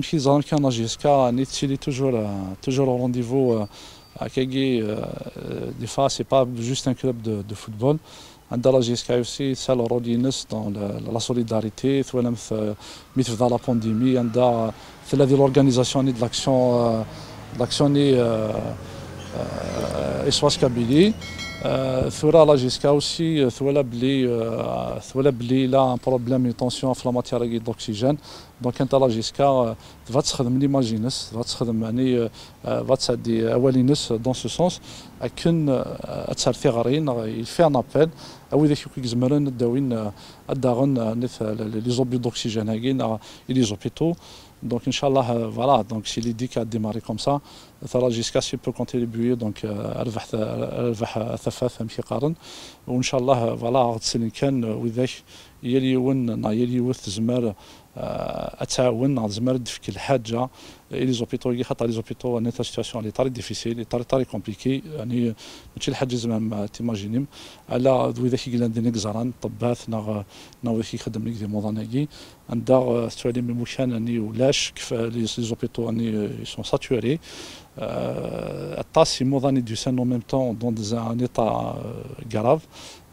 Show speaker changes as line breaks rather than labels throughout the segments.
qui ont un jusqu'à il est toujours au rendez-vous à Kagui. Des fois, c'est pas juste un club de football. عندها JSK aussi ça le rôle dans la solidarité مثل dans la pandémie عندها في l'organisation de l'action اسواس كابيلي ثورة لا جيسكا aussi ثولا بلي لا ان بروبليم دو طونسيون في لا ماتيير دوكسيجين دونك انت لا جيسكا تخدم ليماجينس تخدم يعني تسدي اولينس دون سو سونس لكن تسال ثغرين يفي ان ابل او اذا كي زمرن داوين الداغن لي زوبي دوكسيجين هاكين لي زوبيتو Donc, Inch'Allah, voilà, donc si l'idée qui a démarré comme ça, jusqu'à ce qu'il peut contribuer, donc, à الثفاف في قارن وإن شاء الله voilà غتسلم كان وذاك يليوث زمار التعاون زمار دفك الحاجة لي زوبيتو خاطر لي زوبيتو نتا سيتواسيون لي طاري ديفيسيل لي طاري كومبليكي يعني ماشي الحاجة زعما تيماجينيم على وذاك يقول عندنا كزران طبات نا وذاك يخدم لك دي موضاناكي عندها سوالي من مكان يعني ولاش كيف لي زوبيتو يعني سون ساتوري الطاس يموضاني دو سان en même temps dans un état grave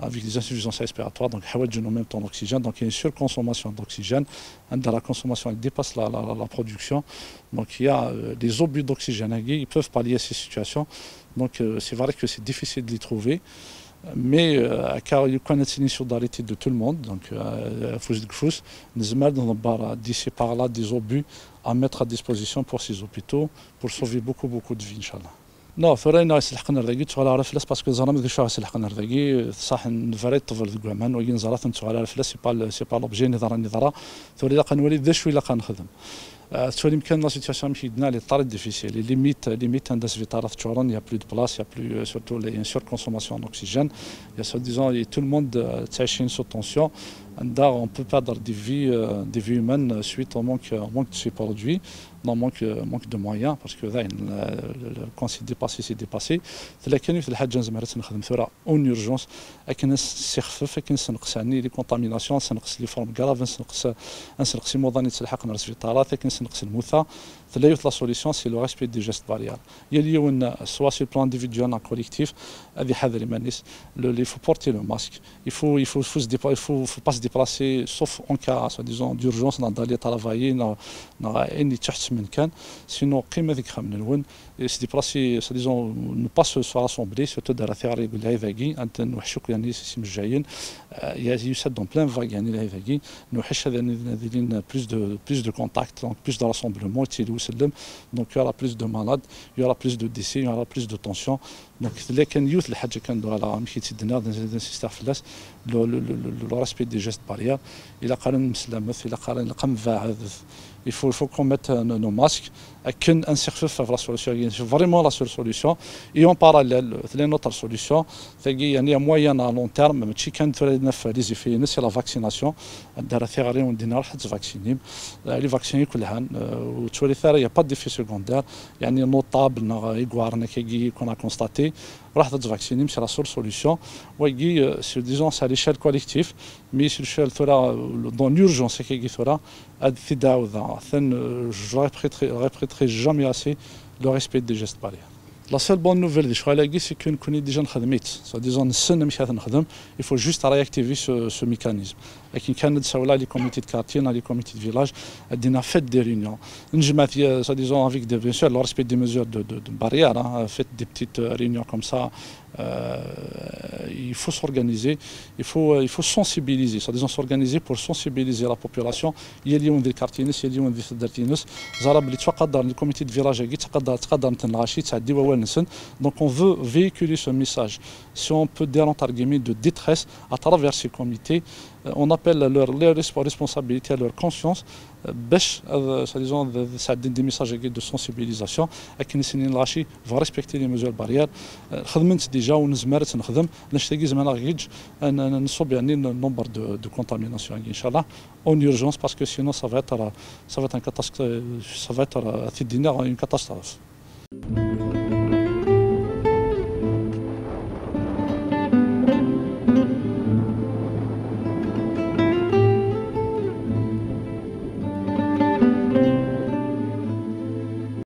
avec des insuffisances respiratoires donc حوايج en même temps d'oxygène donc il y a une surconsommation d'oxygène la consommation elle dépasse la production donc il y a des abus d'oxygène ils peuvent pallier ces situations donc c'est vrai que c'est difficile de les trouver mais car il y a une solidarité de tout le monde donc d'ici par là des obus à mettre à disposition pour ces hôpitaux pour sauver beaucoup de vies Inch'Allah. Non, فرينا يسلحقنا الرقي تشغل على فلاس باسكو زرام ذي شو يسلحقنا الرقي صح نفريد طفل ذي قوامان وين زرات نتشغل على فلاس سي با لوبجي نظرا ثوري لا قنولي ذا شوي لا قنخدم تولي يمكن لا سيتياسيون ماشي يدنا لي طاري ديفيسيل ليميت عندها سفيطارات تشورن يا بلو دو بلاص يا بلو سورتو لي سور كونسوماسيون دوكسيجين يا سو ديزون تو الموند تعيشين سو طونسيون عندها اون بو بادر دي في هيومان سويت او مونك دو سي برودوي non manque de moyens parce que quand c'est dépassé لكن في الحاجه زعما نخدم ثوره اون اورجونس لكن نستخفف لكن نقص يعني لي كونتاميناسيون نقص لي فورم كراف نقص موضاني تلحق نرس فيطالات لكن نقص الموثى لا يوث لا سوليسيون سي لو ريسبي دي جيست بارير يليون سوا سي بلان انديفيدوال نا كوليكتيف هذه حذر مانيس لي فو بورتي لو ماسك il faut pas se déplacer sauf en cas soi-disant d'urgence d'aller travailler اني تحت من كان سينو قيمه ذيك من الون سي ديبلاسي سديزون نو با سو راسومبلي سورتو دار ثيغري يقول لها ذاكي انت نوحشوك يعني سي مجايين يسد دون بلان فاغ يعني لها ذاكي نوحش هذا ديرين بلوس دو كونتاكت دونك بلوس دو راسومبلومون تيلي وسلم دونك يورا بلوس دو مالاد يورا بلوس دو ديسي يورا بلوس دو طونسيون دونك لكن يوث الحاجه كندو على مشي تدنا نسيستار فلاس لو ريسبي دي جيست بارير الى قارن مسلمث الى قارن قم فاعذ il faut qu'on mette nos masques كن نسخفف في لا سوليسيون فريمون لا سول سوليسيون اي اون باراليل ثاني نوتر سوليسيون ثقي يعني موين ا لون تيرم ماشي كان تولدنا في لي زيفي نسي لا فاكسيناسيون دار ثيغري وندينا راح تفاكسيني لي فاكسيني كلها وتولي ثار يا با ديفي سكوندير يعني نوطابل يغوارنا كي كنا كونستاتي راح تفاكسيني ماشي لا سول سوليسيون ويجي سو ديزون سا ليشيل كوليكتيف مي سو ليشيل ثورا دون لورجونس كي ثورا هاد في داوذا ثن جو répéterai jamais assez le respect des gestes barrières. La seule bonne nouvelle اللي شغال لاقي سي كون كوني ديجا نخدميت سو ديزون نستنى مشي نخدم il faut juste réactiver ce mécanisme لكن كان نتساولا لي كوميتي دو كارتي لي كوميتي دو فيلاج دينا فيت دي ريونيون نجمع في سو ديزون افيك دي بيان سور لو ريسبي دي ميزور دو باريير فيت دي بتيت ريونيون كوم سا il faut s'organiser, il faut sensibiliser, c'est-à-dire s'organiser pour sensibiliser la population. Il y a des quartiers, il y a des dartinus, zarab li tqadar le comité de village qui tqadar نتنغاشي تعدي ووال نسن. Donc on veut véhiculer ce message. Si on peut dire entre guillemets de détresse à travers ces comités, on appelle leur responsabilité, leur conscience باش سديزون ساعدين دي ميساج دو سونسيبيليزاسيون لكن السنين الغاشي فا ريسبكتي لي ميزور بارير خدمت ديجا ونزمرت نخدم نشتاقي زعما غيج نصوب يعني النومبر دو كونتاميناسيون ان شاء الله اون اورجونس باسكو سينو سا فا être un catastrophe